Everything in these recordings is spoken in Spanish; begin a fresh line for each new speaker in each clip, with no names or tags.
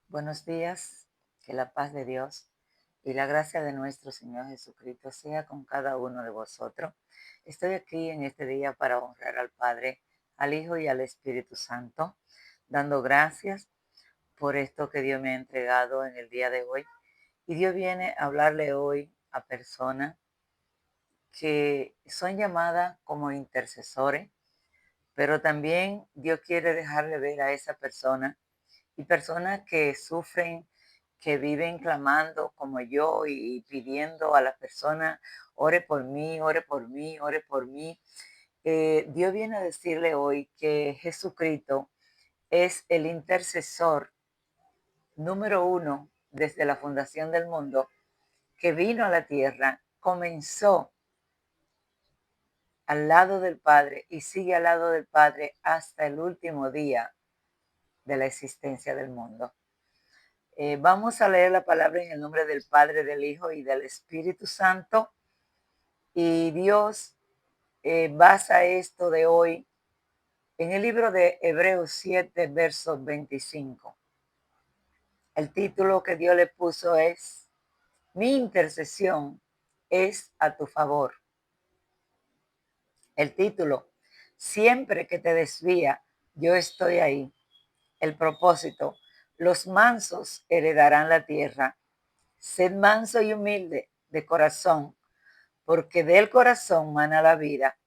Buenos días, que la paz de Dios y la gracia de nuestro Señor Jesucristo sea con cada uno de vosotros. Estoy aquí en este día para honrar al Padre, al Hijo y al Espíritu Santo, dando gracias por esto que Dios me ha entregado en el día de hoy. Y Dios viene a hablarle hoy a personas que son llamadas como intercesores, pero también Dios quiere dejarle ver a esa persona y personas que sufren, que viven clamando como yo y pidiendo a las personas, ore por mí, ore por mí, ore por mí. Dios viene a decirle hoy que Jesucristo es el intercesor número uno desde la fundación del mundo, que vino a la tierra, comenzó al lado del Padre y sigue al lado del Padre hasta el último día de la existencia del mundo. Vamos a leer la palabra en el nombre del Padre, del Hijo y del Espíritu Santo. Y Dios basa esto de hoy en el libro de Hebreos 7, versos 25. El título que Dios le puso es: Mi intercesión es a tu favor. El título: Siempre que te desvía, yo estoy ahí. El propósito: los mansos heredarán la tierra. Sed manso y humilde de corazón, porque del corazón mana la vida.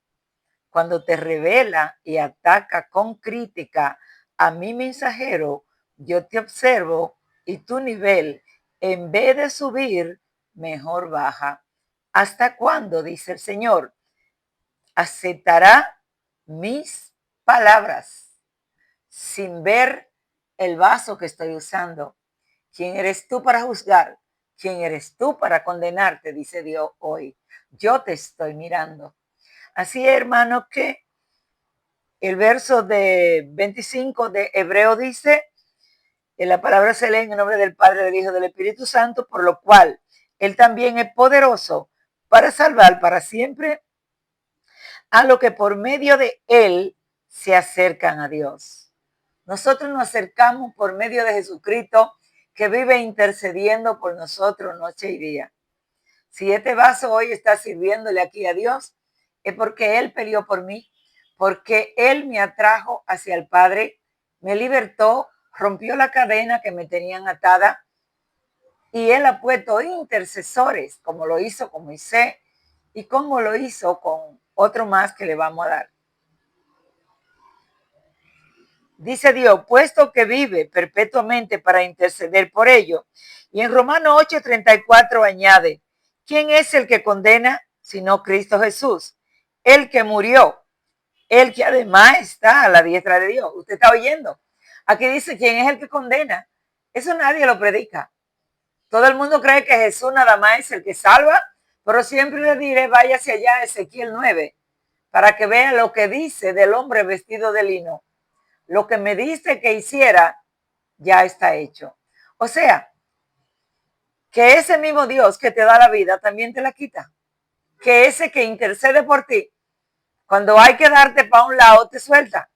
Cuando te revela y ataca con crítica a mi mensajero, yo te observo y tu nivel, en vez de subir, mejor baja. ¿Hasta cuándo, dice el Señor, aceptará mis palabras sin ver el vaso que estoy usando? ¿Quién eres tú para juzgar? ¿Quién eres tú para condenarte? Dice Dios hoy. Yo te estoy mirando. Así, hermano, que el verso de 25 de Hebreo dice, la palabra se lee en el nombre del Padre, del Hijo y del Espíritu Santo, por lo cual Él también es poderoso para salvar para siempre a lo que por medio de Él se acercan a Dios. Nosotros nos acercamos por medio de Jesucristo, que vive intercediendo por nosotros noche y día. Si este vaso hoy está sirviéndole aquí a Dios, es porque Él peleó por mí, porque Él me atrajo hacia el Padre, me libertó, rompió la cadena que me tenían atada, y Él ha puesto intercesores, como lo hizo con Moisés y como lo hizo con otro más que le vamos a dar. Dice Dios, puesto que vive perpetuamente para interceder por ellos. Y en Romanos 8:34 añade, ¿quién es el que condena sino Cristo Jesús? El que murió, el que además está a la diestra de Dios. ¿Usted está oyendo? Aquí dice, ¿quién es el que condena? Eso nadie lo predica. Todo el mundo cree que Jesús nada más es el que salva, pero siempre le diré, vaya hacia allá, Ezequiel 9, para que vea lo que dice del hombre vestido de lino. Lo que me dice que hiciera, ya está hecho. O sea, que ese mismo Dios que te da la vida también te la quita. Que ese que intercede por ti, cuando hay que darte para un lado, te suelta.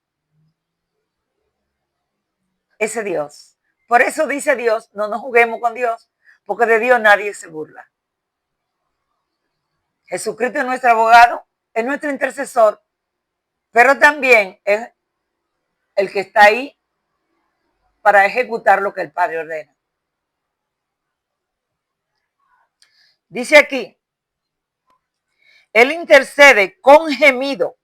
Ese Dios. Por eso dice Dios, no nos juguemos con Dios, porque de Dios nadie se burla. Jesucristo es nuestro abogado, es nuestro intercesor, pero también es el que está ahí para ejecutar lo que el Padre ordena. Dice aquí, Él intercede con gemido.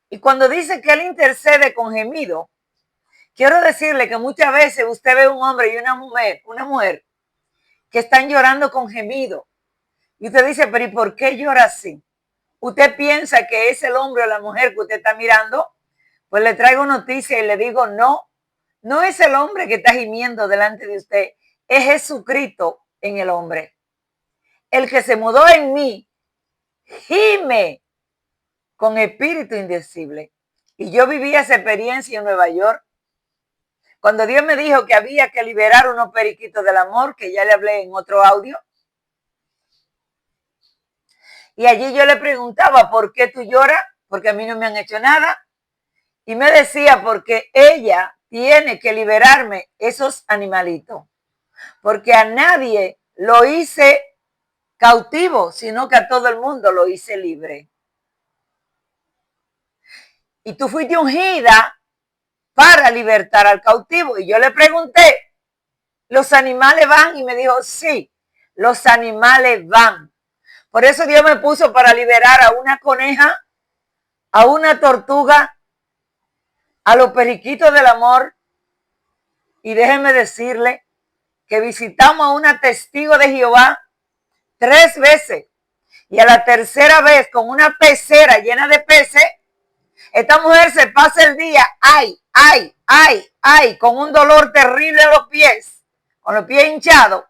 Y cuando dice que Él intercede con gemido, quiero decirle que muchas veces usted ve un hombre y una mujer que están llorando con gemido. Y usted dice, pero ¿y por qué llora así? Usted piensa que es el hombre o la mujer que usted está mirando. Pues le traigo noticia y le digo, no, no es el hombre que está gimiendo delante de usted, es Jesucristo en el hombre. El que se mudó en mí gime con espíritu indecible. Y yo viví esa experiencia en Nueva York, cuando Dios me dijo que había que liberar unos periquitos del amor, que ya le hablé en otro audio. Y allí yo le preguntaba, ¿por qué tú lloras? Porque a mí no me han hecho nada. Y me decía, porque ella tiene que liberarme esos animalitos, porque a nadie lo hice cautivo, sino que a todo el mundo lo hice libre. Y tú fuiste ungida para libertar al cautivo. Y yo le pregunté, ¿los animales van? Y me dijo, sí, los animales van. Por eso Dios me puso para liberar a una coneja, a una tortuga, a los periquitos del amor. Y déjeme decirle que visitamos a una testigo de Jehová 3 veces. Y a la tercera vez, con una pecera llena de peces, esta mujer se pasa el día, con un dolor terrible en los pies, con los pies hinchados.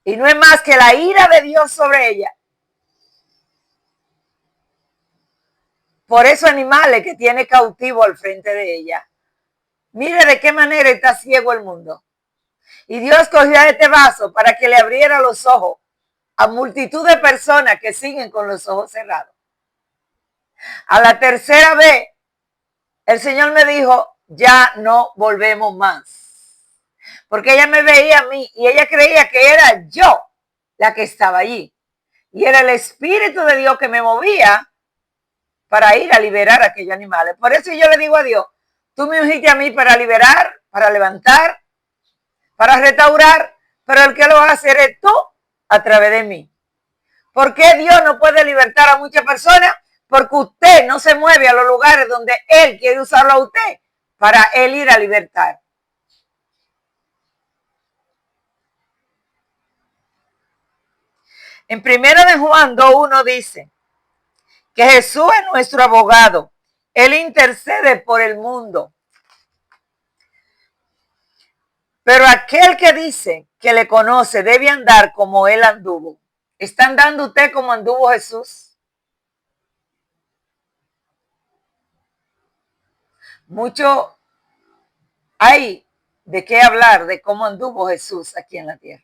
Y no es más que la ira de Dios sobre ella. Por esos animales que tiene cautivo al frente de ella. Mire de qué manera está ciego el mundo. Y Dios cogió este vaso para que le abriera los ojos a multitud de personas que siguen con los ojos cerrados. A la tercera vez, el Señor me dijo, ya no volvemos más. Porque ella me veía a mí y ella creía que era yo la que estaba allí. Y era el Espíritu de Dios que me movía para ir a liberar a aquellos animales. Por eso yo le digo a Dios, tú me ungiste a mí para liberar, para levantar, para restaurar, pero el que lo va a hacer es tú a través de mí. ¿Por qué Dios no puede libertar a muchas personas? Porque usted no se mueve a los lugares donde Él quiere usarlo a usted para Él ir a libertar. En 1 Juan 2:1 dice que Jesús es nuestro abogado. Él intercede por el mundo. Pero aquel que dice que le conoce debe andar como Él anduvo. ¿Está andando usted como anduvo Jesús? Mucho hay de qué hablar de cómo anduvo Jesús aquí en la tierra.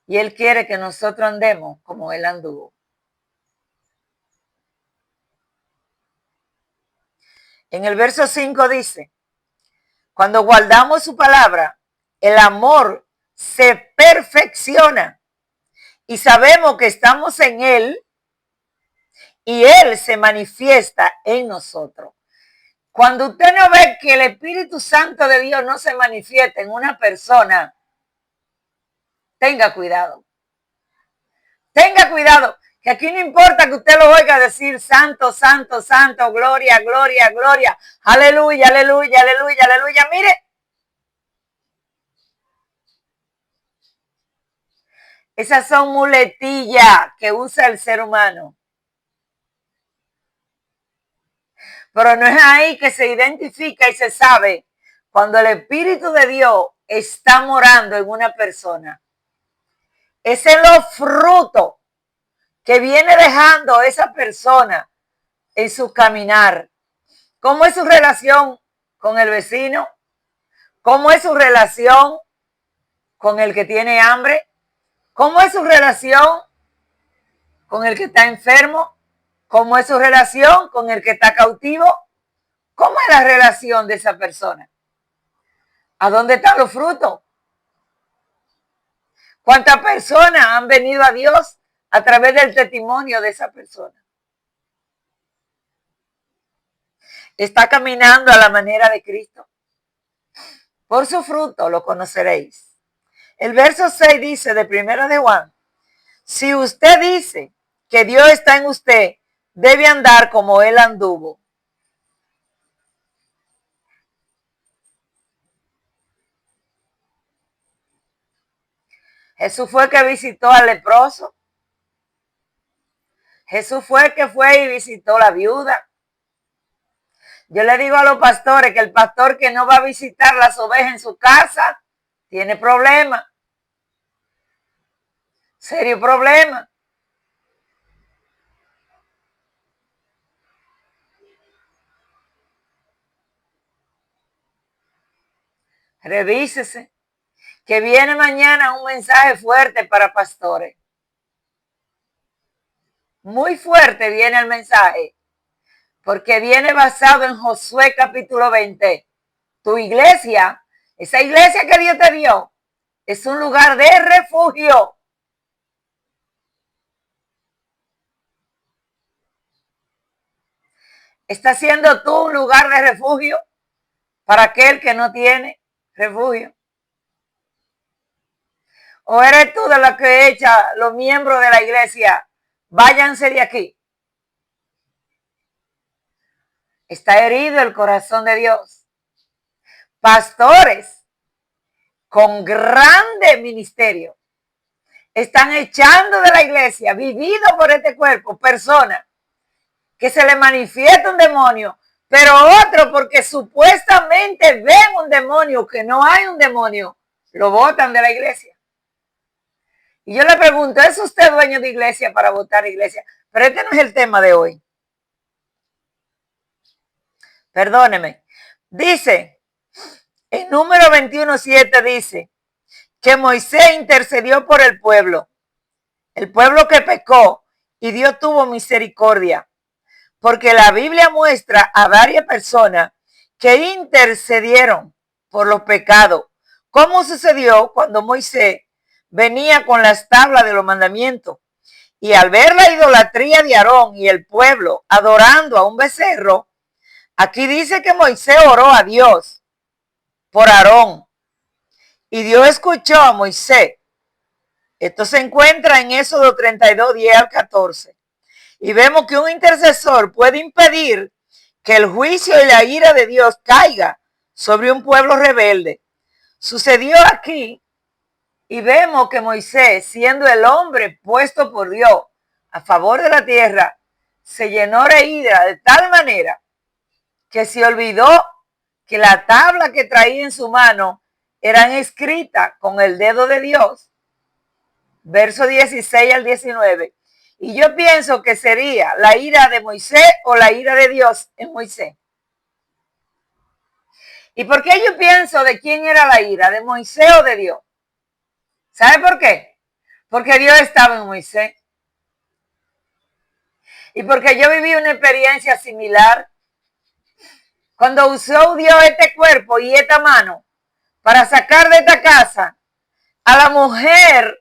Y Él quiere que nosotros andemos como Él anduvo. En el verso 5 dice, cuando guardamos su palabra, el amor se perfecciona y sabemos que estamos en Él y Él se manifiesta en nosotros. Cuando usted no ve que el Espíritu Santo de Dios no se manifiesta en una persona, tenga cuidado. Tenga cuidado, que aquí no importa que usted lo oiga decir santo, santo, santo, gloria, gloria, gloria, aleluya, aleluya, aleluya, aleluya. Mire, esas son muletillas que usa el ser humano. Pero no es ahí que se identifica y se sabe cuando el Espíritu de Dios está morando en una persona. Es en los frutos que viene dejando esa persona en su caminar. ¿Cómo es su relación con el vecino? ¿Cómo es su relación con el que tiene hambre? ¿Cómo es su relación con el que está enfermo? ¿Cómo es su relación con el que está cautivo? ¿Cómo es la relación de esa persona? ¿A dónde están los frutos? ¿Cuántas personas han venido a Dios a través del testimonio de esa persona? ¿Está caminando a la manera de Cristo? Por su fruto lo conoceréis. El verso 6 dice de 1 Juan, si usted dice que Dios está en usted, debe andar como Él anduvo. Jesús fue el que visitó al leproso. Jesús fue el que fue y visitó a la viuda. Yo le digo a los pastores que el pastor que no va a visitar las ovejas en su casa tiene problemas. Serio problema. Revísese. Que viene mañana un mensaje fuerte para pastores. Muy fuerte viene el mensaje porque viene basado en Josué capítulo 20. Tu iglesia, esa iglesia que Dios te dio, es un lugar de refugio. ¿Estás siendo tú un lugar de refugio para aquel que no tiene refugio? ¿O eres tú de los que echa los miembros de la iglesia? Váyanse de aquí. Está herido el corazón de Dios. Pastores con grande ministerio están echando de la iglesia, vivido por este cuerpo, personas que se le manifiesta un demonio, pero otro porque supuestamente ven un demonio, que no hay un demonio, lo botan de la iglesia. Y yo le pregunto, ¿es usted dueño de iglesia para votar iglesia? Pero este no es el tema de hoy. Perdóneme. Dice, en número 21:7 dice que Moisés intercedió por el pueblo que pecó, y Dios tuvo misericordia. Porque la Biblia muestra a varias personas que intercedieron por los pecados. ¿Cómo sucedió cuando Moisés venía con las tablas de los mandamientos? Y al ver la idolatría de Aarón y el pueblo adorando a un becerro, aquí dice que Moisés oró a Dios por Aarón. Y Dios escuchó a Moisés. Esto se encuentra en Éxodo 32, 10 al 14. Y vemos que un intercesor puede impedir que el juicio y la ira de Dios caiga sobre un pueblo rebelde. Sucedió aquí y vemos que Moisés, siendo el hombre puesto por Dios a favor de la tierra, se llenó de ira de tal manera que se olvidó que la tabla que traía en su mano eran escritas con el dedo de Dios. Verso 16 al 19. Y yo pienso que sería la ira de Moisés o la ira de Dios en Moisés. ¿Y por qué yo pienso de quién era la ira? ¿De Moisés o de Dios? ¿Sabe por qué? Porque Dios estaba en Moisés. Y porque yo viví una experiencia similar. Cuando usó Dios este cuerpo y esta mano para sacar de esta casa a la mujer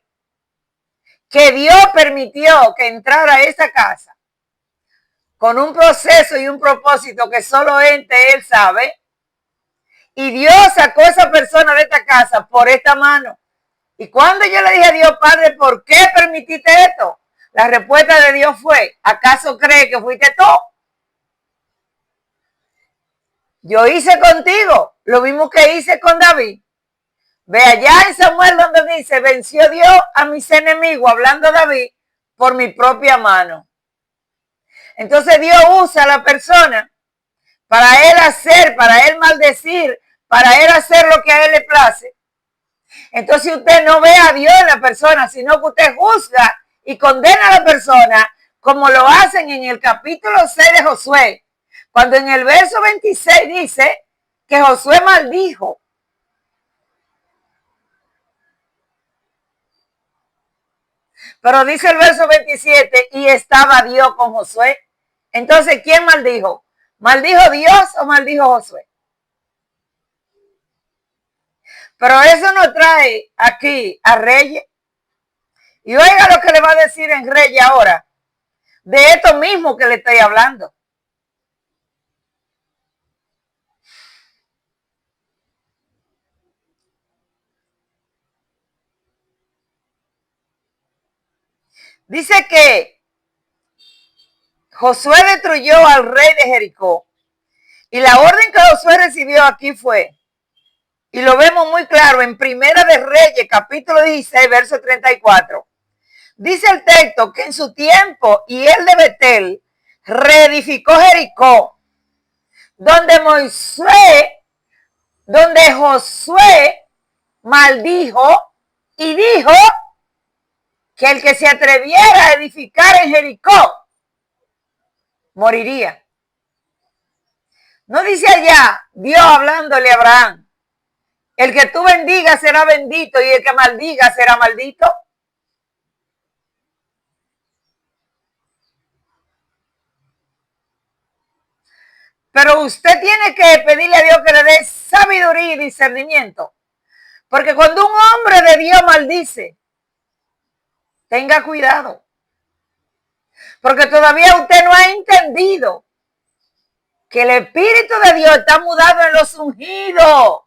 que Dios permitió que entrara a esa casa con un proceso y un propósito que solo Él sabe. Y Dios sacó a esa persona de esta casa por esta mano. Y cuando yo le dije a Dios, Padre, ¿por qué permitiste esto? La respuesta de Dios fue, ¿acaso cree que fuiste tú? Yo hice contigo lo mismo que hice con David. Ve allá en Samuel donde dice, venció Dios a mis enemigos, hablando David, por mi propia mano. Entonces Dios usa a la persona para él hacer, para él maldecir, para él hacer lo que a él le place. Entonces usted no ve a Dios en la persona, sino que usted juzga y condena a la persona, como lo hacen en el capítulo 6 de Josué, cuando en el verso 26 dice que Josué maldijo. Pero dice el verso 27, y estaba Dios con Josué. Entonces, ¿quién maldijo? ¿Maldijo Dios o maldijo Josué? Pero eso nos trae aquí a Reyes. Y oiga lo que le va a decir en Reyes ahora, de esto mismo que le estoy hablando. Dice que Josué destruyó al rey de Jericó. Y la orden que Josué recibió aquí fue, y lo vemos muy claro en Primera de Reyes, capítulo 16, verso 34. Dice el texto que en su tiempo y él de Betel reedificó Jericó, donde Josué maldijo y dijo que el que se atreviera a edificar en Jericó moriría. No dice allá Dios hablándole a Abraham, el que tú bendigas será bendito y el que maldiga será maldito. Pero usted tiene que pedirle a Dios que le dé sabiduría y discernimiento. Porque cuando un hombre de Dios maldice, tenga cuidado. Porque todavía usted no ha entendido que el Espíritu de Dios está mudado en los ungidos.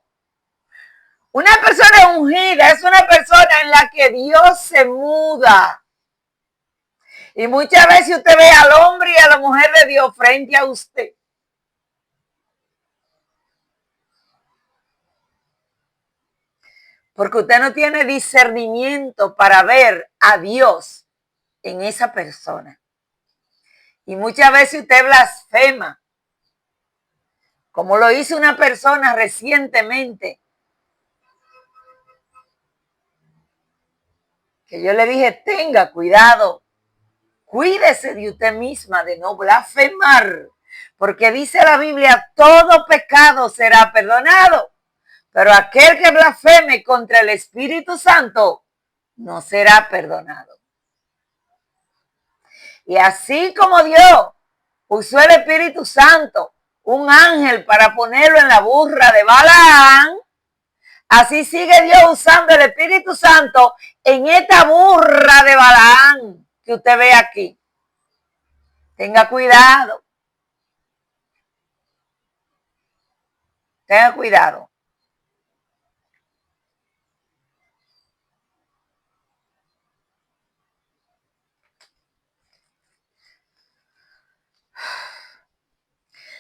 Una persona ungida es una persona en la que Dios se muda. Y muchas veces usted ve al hombre y a la mujer de Dios frente a usted. Porque usted no tiene discernimiento para ver a Dios en esa persona. Y muchas veces usted blasfema, como lo hizo una persona recientemente, que yo le dije, tenga cuidado, cuídese de usted misma de no blasfemar, porque dice la Biblia, todo pecado será perdonado, pero aquel que blasfeme contra el Espíritu Santo no será perdonado. Y así como Dios usó el Espíritu Santo, un ángel, para ponerlo en la burra de Balaán, así sigue Dios usando el Espíritu Santo en esta burra de Balaán que usted ve aquí. Tenga cuidado. Tenga cuidado.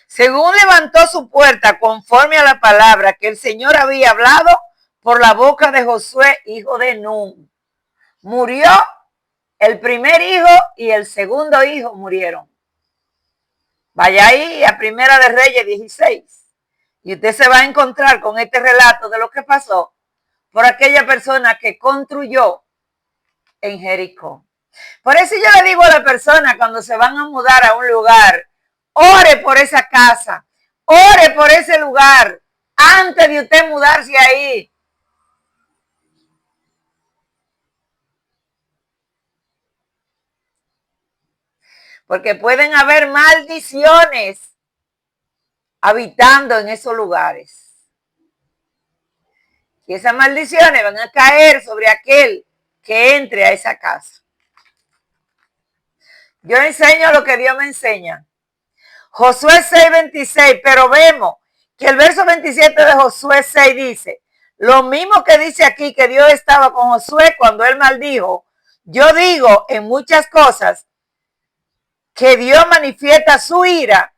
Según levantó su puerta conforme a la palabra que el Señor había hablado por la boca de Josué, hijo de Nun. Murió el primer hijo y el segundo hijo murieron. Vaya ahí a Primera de Reyes 16. Y usted se va a encontrar con este relato de lo que pasó por aquella persona que construyó en Jericó. Por eso yo le digo a la persona cuando se van a mudar a un lugar, ore por esa casa, ore por ese lugar antes de usted mudarse ahí. Porque pueden haber maldiciones habitando en esos lugares. Y esas maldiciones van a caer sobre aquel que entre a esa casa. Yo enseño lo que Dios me enseña. Josué 6:26, pero vemos que el verso 27 de Josué 6 dice, lo mismo que dice aquí que Dios estaba con Josué cuando él maldijo. Yo digo en muchas cosas que Dios manifiesta su ira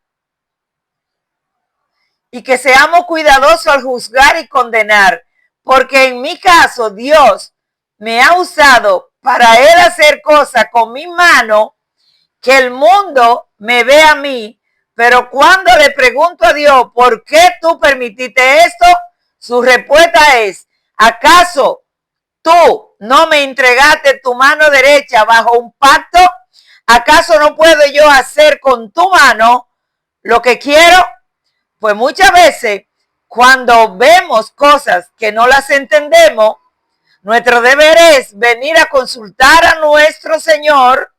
y que seamos cuidadosos al juzgar y condenar, porque en mi caso Dios me ha usado para él hacer cosas con mi mano que el mundo me ve a mí, pero cuando le pregunto a Dios, ¿por qué tú permitiste esto? Su respuesta es, ¿acaso tú no me entregaste tu mano derecha bajo un pacto? ¿Acaso no puedo yo hacer con tu mano lo que quiero? Pues muchas veces cuando vemos cosas que no las entendemos, nuestro deber es venir a consultar a nuestro Señor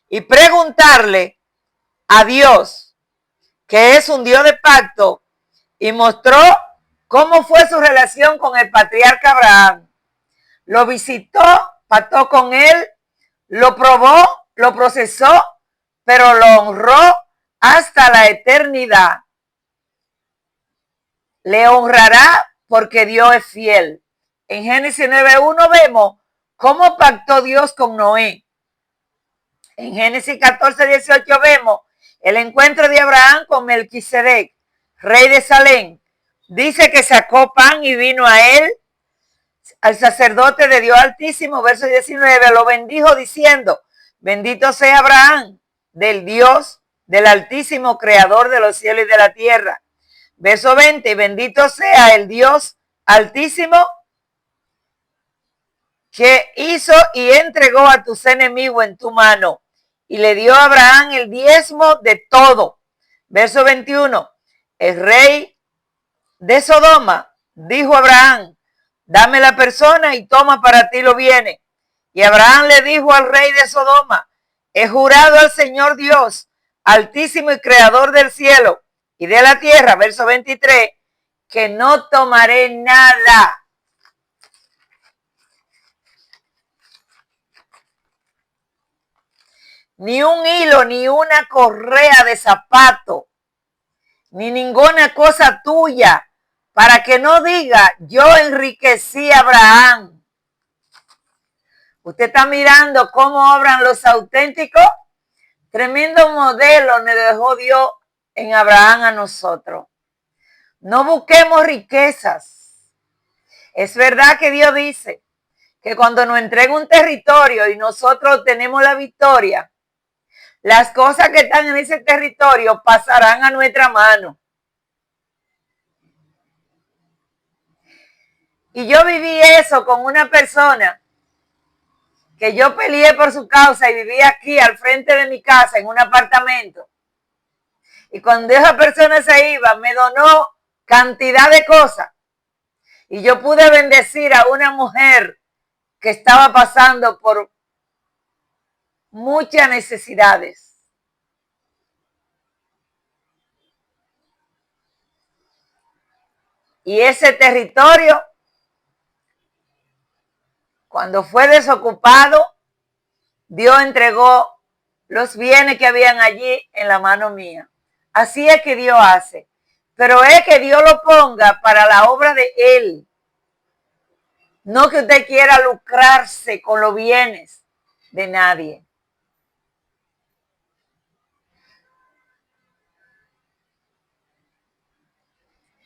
y preguntarle a Dios, que es un Dios de pacto, y mostró cómo fue su relación con el patriarca Abraham. Lo visitó, pactó con él, lo probó, lo procesó, pero lo honró hasta la eternidad. Le honrará porque Dios es fiel. En Génesis 9:1 vemos cómo pactó Dios con Noé. En Génesis 14:18 vemos el encuentro de Abraham con Melquisedec, rey de Salem. Dice que sacó pan y vino a él, al sacerdote de Dios Altísimo. Verso 19, lo bendijo diciendo, bendito sea Abraham, del Dios, del Altísimo, creador de los cielos y de la tierra. Verso 20, bendito sea el Dios Altísimo, que hizo y entregó a tus enemigos en tu mano. Y le dio a Abraham el diezmo de todo. Verso 21. El rey de Sodoma dijo a Abraham, dame la persona y toma para ti los bienes. Y Abraham le dijo al rey de Sodoma, he jurado al Señor Dios, altísimo y creador del cielo, y de la tierra, verso 23, que no tomaré nada. Ni un hilo, ni una correa de zapato, ni ninguna cosa tuya, para que no diga, yo enriquecí a Abraham. Usted está mirando cómo obran los auténticos. Tremendo modelo nos dejó Dios en Abraham a nosotros. No busquemos riquezas. Es verdad que Dios dice que cuando nos entrega un territorio y nosotros tenemos la victoria, las cosas que están en ese territorio pasarán a nuestra mano. Y yo viví eso con una persona que yo peleé por su causa y vivía aquí al frente de mi casa en un apartamento. Y cuando esa persona se iba, me donó cantidad de cosas. Y yo pude bendecir a una mujer que estaba pasando por muchas necesidades. Y ese territorio, cuando fue desocupado, Dios entregó los bienes que habían allí en la mano mía. Así es que Dios hace. Pero es que Dios lo ponga para la obra de Él. No que usted quiera lucrarse con los bienes de nadie.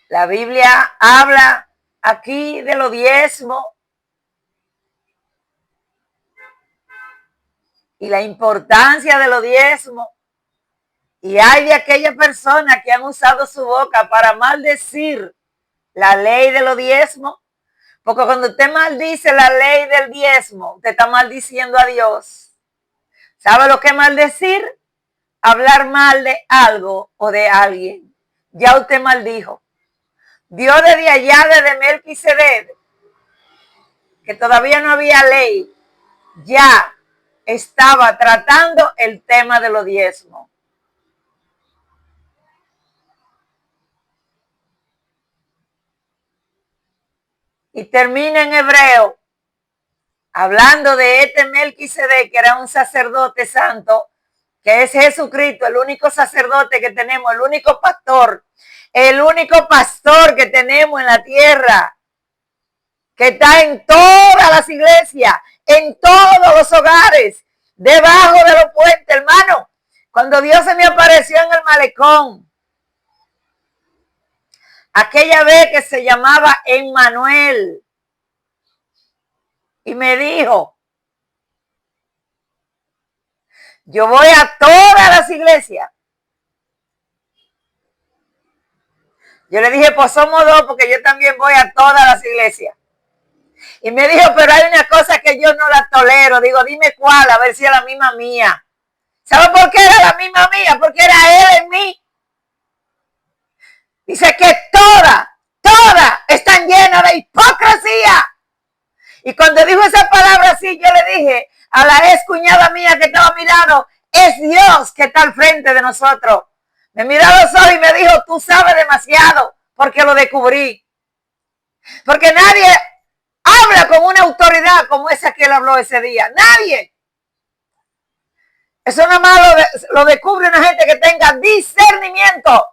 La Biblia habla aquí de los diezmos y la importancia de los diezmos. Y hay de aquellas personas que han usado su boca para maldecir la ley de los diezmos. Porque cuando usted maldice la ley del diezmo, usted está maldiciendo a Dios. ¿Sabe lo que es maldecir? Hablar mal de algo o de alguien. Ya usted maldijo. Dios desde allá, desde Melquisedec, que todavía no había ley, ya estaba tratando el tema de los diezmos. Y termina en Hebreo, hablando de este Melquisedec, que era un sacerdote santo, que es Jesucristo, el único sacerdote que tenemos, el único pastor que tenemos en la tierra, que está en todas las iglesias, en todos los hogares, debajo de los puentes, hermano. Cuando Dios se me apareció en el malecón, aquella vez que se llamaba Emmanuel, y me dijo, yo voy a todas las iglesias. Yo le dije, pues somos dos, porque yo también voy a todas las iglesias. Y me dijo, pero hay una cosa que yo no la tolero. Digo, dime cuál, a ver si es la misma mía. ¿Sabe por qué era la misma mía? Porque era él en mí. Dice que todas están llenas de hipocresía. Y cuando dijo esa palabra así, yo le dije a la ex cuñada mía que estaba a mi lado, es Dios que está al frente de nosotros. Me miró a los ojos y me dijo, tú sabes demasiado, porque lo descubrí. Porque nadie habla con una autoridad como esa que él habló ese día. Nadie. Eso nada más lo descubre una gente que tenga discernimiento.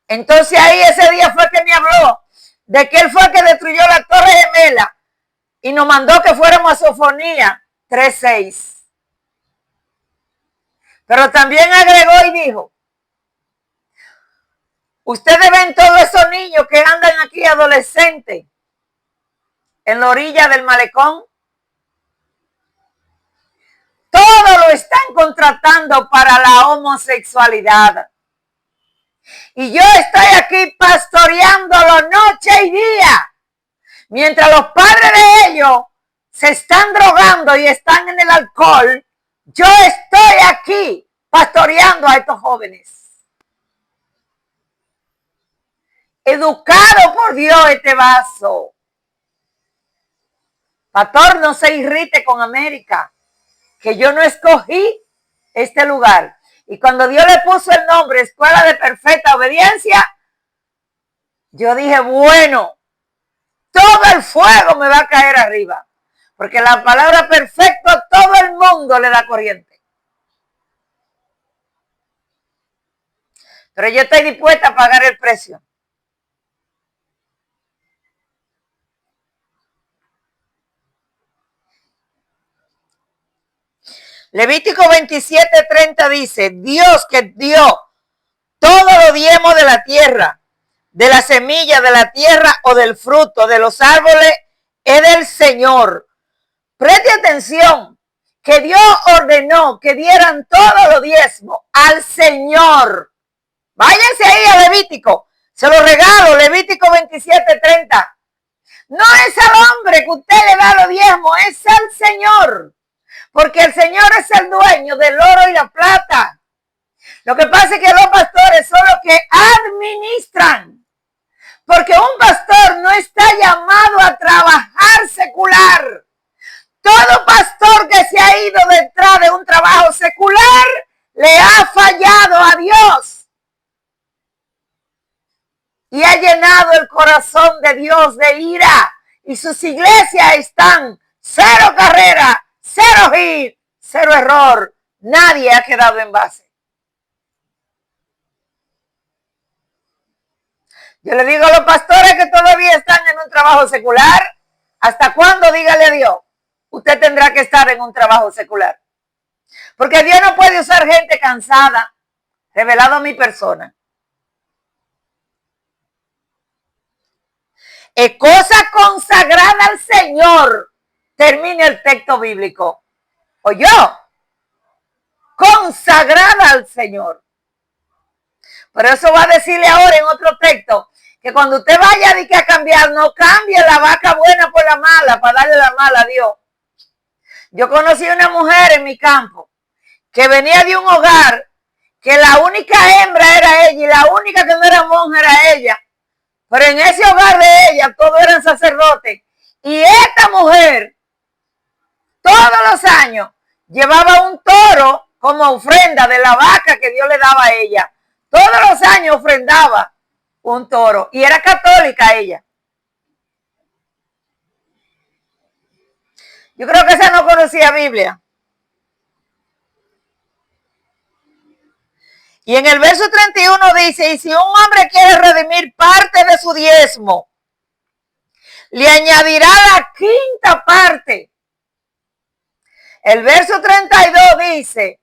Entonces ahí ese día fue que me habló de que él fue el que destruyó la Torre Gemela y nos mandó que fuéramos a Sofonía 3:6. Pero también agregó y dijo, ustedes ven todos esos niños que andan aquí adolescentes en la orilla del malecón. Todo lo están contratando para la homosexualidad. Y yo estoy aquí pastoreándolo noche y día. Mientras los padres de ellos se están drogando y están en el alcohol, yo estoy aquí pastoreando a estos jóvenes. Educado por Dios este vaso. Pastor, no se irrite con América, que yo no escogí este lugar. Y cuando Dios le puso el nombre Escuela de Perfecta Obediencia, yo dije, bueno, todo el fuego me va a caer arriba. Porque la palabra perfecto, todo el mundo le da corriente. Pero yo estoy dispuesta a pagar el precio. Levítico 27:30 dice, Dios que dio todo lo diezmo de la tierra, de la semilla de la tierra o del fruto de los árboles, es del Señor. Preste atención, que Dios ordenó que dieran todo lo diezmo al Señor. Váyanse ahí a Levítico, se lo regalo, Levítico 27:30. No es al hombre que usted le da lo diezmo, es al Señor. Porque el Señor es el dueño del oro y la plata. Lo que pasa es que los pastores son los que administran. Porque un pastor no está llamado a trabajar secular. Todo pastor que se ha ido detrás de un trabajo secular le ha fallado a Dios. Y ha llenado el corazón de Dios de ira. Y sus iglesias están cero carrera, cero hit, cero error. Nadie ha quedado en base. Yo le digo a los pastores que todavía están en un trabajo secular, ¿hasta cuándo? Dígale a Dios. Usted tendrá que estar en un trabajo secular. Porque Dios no puede usar gente cansada, revelado a mi persona. Es cosa consagrada al Señor. Termine el texto bíblico. O yo. Consagrada al Señor. Por eso va a decirle ahora en otro texto que cuando usted vaya a cambiar, no cambie la vaca buena por la mala para darle la mala a Dios. Yo conocí una mujer en mi campo que venía de un hogar que la única hembra era ella y la única que no era monja era ella. Pero en ese hogar de ella todos eran sacerdotes. Y esta mujer, todos los años, llevaba un toro como ofrenda de la vaca que Dios le daba a ella. Todos los años ofrendaba un toro. Y era católica ella. Yo creo que esa no conocía Biblia. Y en el verso 31 dice, y si un hombre quiere redimir parte de su diezmo, le añadirá la quinta parte. El verso 32 dice,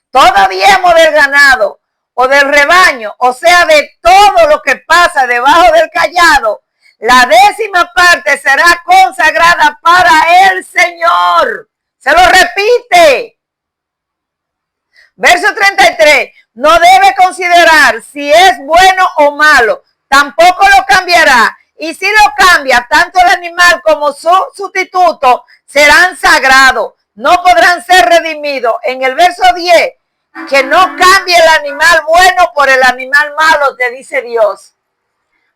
todo diezmo del ganado o del rebaño, o sea, de todo lo que pasa debajo del cayado, la 10ª parte será consagrada para el Señor. Se lo repite. Verso 33, no debe considerar si es bueno o malo, tampoco lo cambiará. Y si lo cambia, tanto el animal como su sustituto serán sagrados, no podrán ser redimidos. En el verso 10, que no cambie el animal bueno por el animal malo, te dice Dios.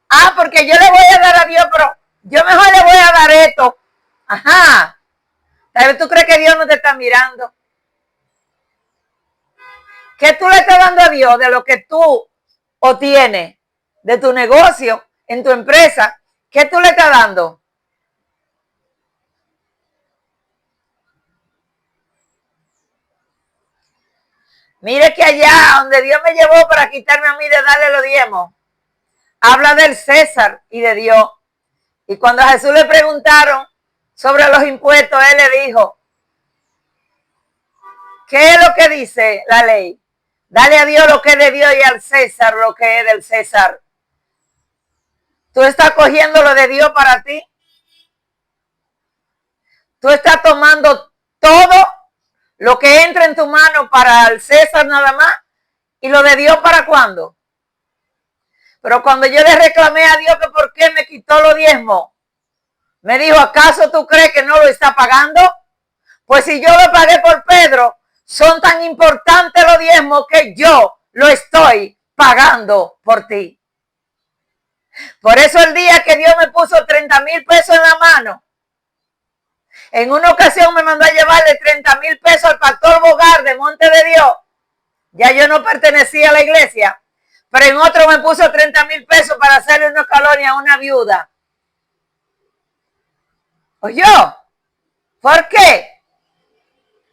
Ah, porque yo le voy a dar a Dios, pero yo mejor le voy a dar esto. Ajá. Tal vez tú crees que Dios no te está mirando. ¿Qué tú le estás dando a Dios de lo que tú obtienes de tu negocio, en tu empresa? ¿Qué tú le estás dando? Mire que allá donde Dios me llevó para quitarme a mí de darle los diezmos, habla del César y de Dios. Y cuando a Jesús le preguntaron sobre los impuestos, él le dijo, ¿qué es lo que dice la ley? Dale a Dios lo que es de Dios y al César lo que es del César. ¿Tú estás cogiendo lo de Dios para ti? ¿Tú estás tomando todo lo que entra en tu mano para el César nada más? ¿Y lo de Dios para cuándo? Pero cuando yo le reclamé a Dios que por qué me quitó los diezmos, me dijo, ¿acaso tú crees que no lo está pagando? Pues si yo lo pagué por Pedro, son tan importantes los diezmos que yo lo estoy pagando por ti. Por eso el día que Dios me puso 30,000 pesos en la mano En una ocasión me mandó a llevarle 30,000 pesos al pastor Bogar de Monte de Dios. Ya yo no pertenecía a la iglesia. Pero en otro me puso 30,000 pesos para hacerle una colonia a una viuda. ¿Oyó? ¿Por qué?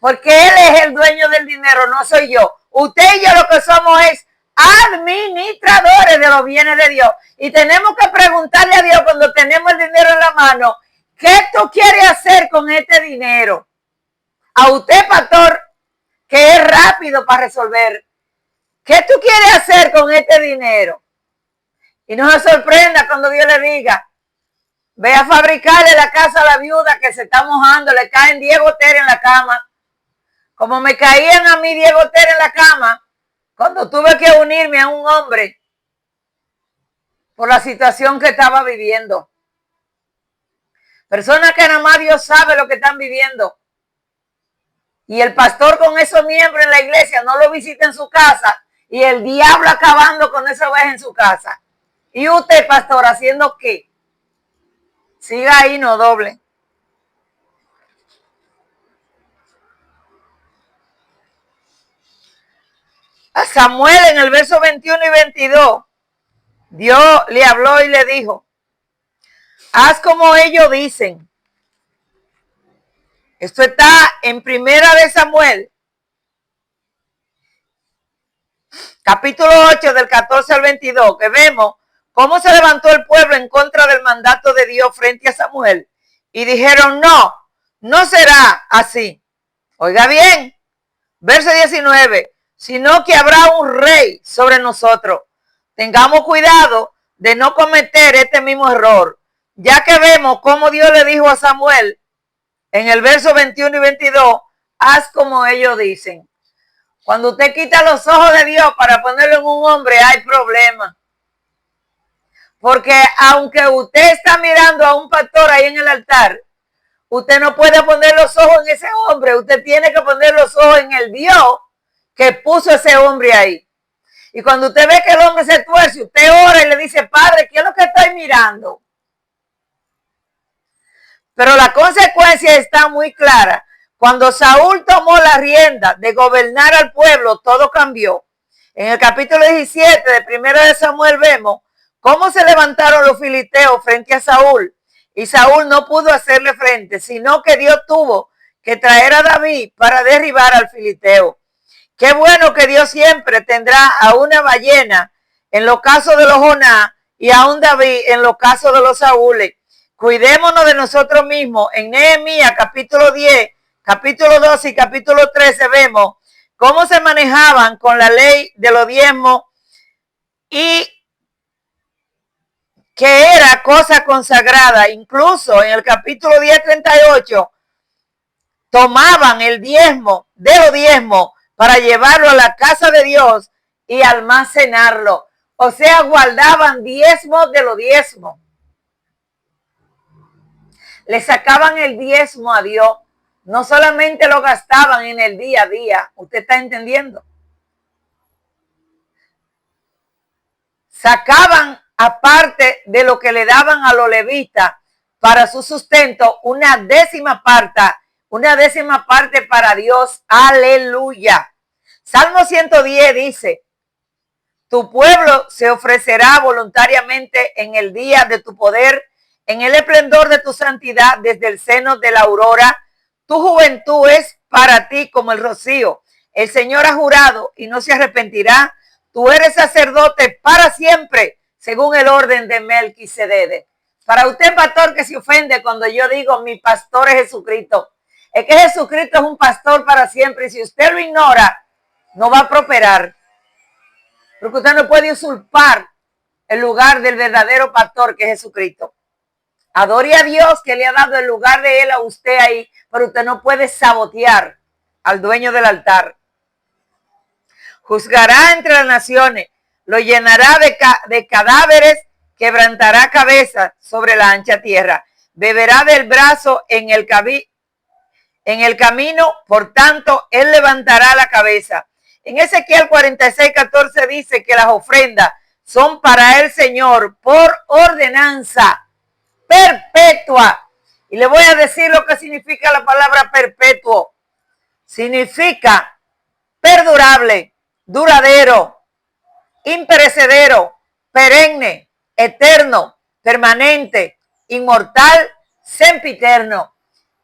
Porque él es el dueño del dinero, no soy yo. Usted y yo lo que somos es administradores de los bienes de Dios. Y tenemos que preguntarle a Dios cuando tenemos el dinero en la mano, ¿qué tú quieres hacer con este dinero? A usted, pastor, que es rápido para resolver, ¿qué tú quieres hacer con este dinero? Y no se sorprenda cuando Dios le diga, ve a fabricarle la casa a la viuda que se está mojando, le caen 10 goteras en la cama. Como me caían a mí 10 goteras en la cama, cuando tuve que unirme a un hombre por la situación que estaba viviendo. Personas que nada más Dios sabe lo que están viviendo. Y el pastor con esos miembros en la iglesia no lo visita en su casa y el diablo acabando con esa oveja en su casa. ¿Y usted, pastor, haciendo qué? Siga ahí, no doble. A Samuel en el verso 21 y 22, Dios le habló y le dijo, haz como ellos dicen. Esto está en Primera de Samuel, capítulo 8 del 14 al 22, que vemos cómo se levantó el pueblo en contra del mandato de Dios frente a Samuel. Y dijeron, no, no será así. Oiga bien, verso 19, sino que habrá un rey sobre nosotros. Tengamos cuidado de no cometer este mismo error, ya que vemos cómo Dios le dijo a Samuel en el verso 21 y 22, haz como ellos dicen. Cuando usted quita los ojos de Dios para ponerlo en un hombre, hay problema. Porque aunque usted está mirando a un pastor ahí en el altar, usted no puede poner los ojos en ese hombre. Usted tiene que poner los ojos en el Dios que puso ese hombre ahí. Y cuando usted ve que el hombre se tuerce, usted ora y le dice, Padre, ¿qué es lo que estoy mirando? Pero la consecuencia está muy clara. Cuando Saúl tomó la rienda de gobernar al pueblo, todo cambió. En el capítulo 17 de Primera de Samuel vemos cómo se levantaron los filisteos frente a Saúl. Y Saúl no pudo hacerle frente, sino que Dios tuvo que traer a David para derribar al filisteo. Qué bueno que Dios siempre tendrá a una ballena en los casos de los Jonás y a un David en los casos de los Saúles. Cuidémonos de nosotros mismos. En Nehemías capítulo 10, capítulo 12 y capítulo 13 vemos cómo se manejaban con la ley de los diezmos y que era cosa consagrada. Incluso en el capítulo 10:38 tomaban el diezmo de los diezmos para llevarlo a la casa de Dios y almacenarlo. O sea, guardaban diezmos de los diezmos. Le sacaban el diezmo a Dios. No solamente lo gastaban en el día a día. ¿Usted está entendiendo? Sacaban, aparte de lo que le daban a los levitas para su sustento, una décima parte para Dios. Aleluya. Salmo 110 dice, tu pueblo se ofrecerá voluntariamente en el día de tu poder, en el esplendor de tu santidad desde el seno de la aurora. Tu juventud es para ti como el rocío. El Señor ha jurado y no se arrepentirá. Tú eres sacerdote para siempre, según el orden de Melquisedec. Para usted, pastor, que se ofende cuando yo digo mi pastor es Jesucristo, es que Jesucristo es un pastor para siempre y si usted lo ignora, no va a prosperar. Porque usted no puede usurpar el lugar del verdadero pastor que es Jesucristo. Adore a Dios que le ha dado el lugar de él a usted ahí, pero usted no puede sabotear al dueño del altar. Juzgará entre las naciones, lo llenará de cadáveres, quebrantará cabeza sobre la ancha tierra, beberá del brazo en el camino, por tanto, él levantará la cabeza. En Ezequiel 46:14 dice que las ofrendas son para el Señor por ordenanza perpetua. Y le voy a decir lo que significa la palabra perpetuo. Significa perdurable, duradero, imperecedero, perenne, eterno, permanente, inmortal, sempiterno.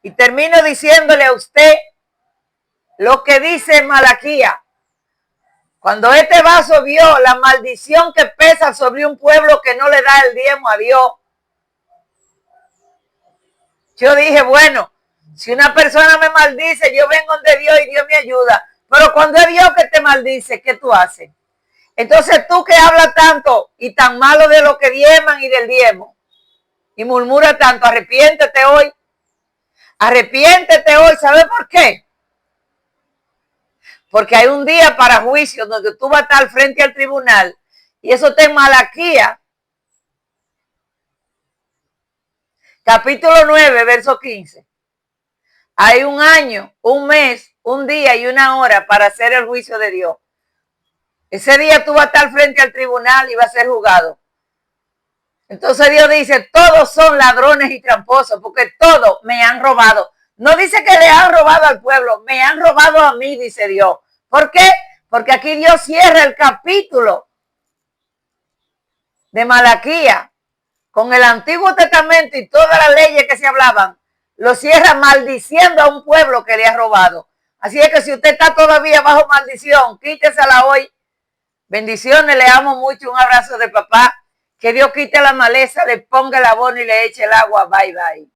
Y termino diciéndole a usted lo que dice Malaquías. Cuando este vaso vio la maldición que pesa sobre un pueblo que no le da el diezmo a Dios, yo dije, bueno, si una persona me maldice, yo vengo de Dios y Dios me ayuda. Pero cuando es Dios que te maldice, ¿qué tú haces? Entonces tú que hablas tanto y tan malo de lo que diezman y del diezmo, y murmura tanto, arrepiéntete hoy. Arrepiéntete hoy, ¿sabes por qué? Porque hay un día para juicio donde tú vas a estar frente al tribunal, y eso está en Malaquías, capítulo 9, verso 15. Hay un año, un mes, un día y una hora para hacer el juicio de Dios. Ese día tú vas a estar frente al tribunal y vas a ser juzgado. Entonces Dios dice, todos son ladrones y tramposos, porque todos me han robado. No dice que le han robado al pueblo, me han robado a mí, dice Dios. ¿Por qué? Porque aquí Dios cierra el capítulo de Malaquías con el Antiguo Testamento y todas las leyes que se hablaban. Lo cierra maldiciendo a un pueblo que le ha robado. Así es que si usted está todavía bajo maldición, quítesela hoy. Bendiciones, le amo mucho, un abrazo de papá. Que Dios quite la maleza, le ponga el abono y le eche el agua. Bye, bye.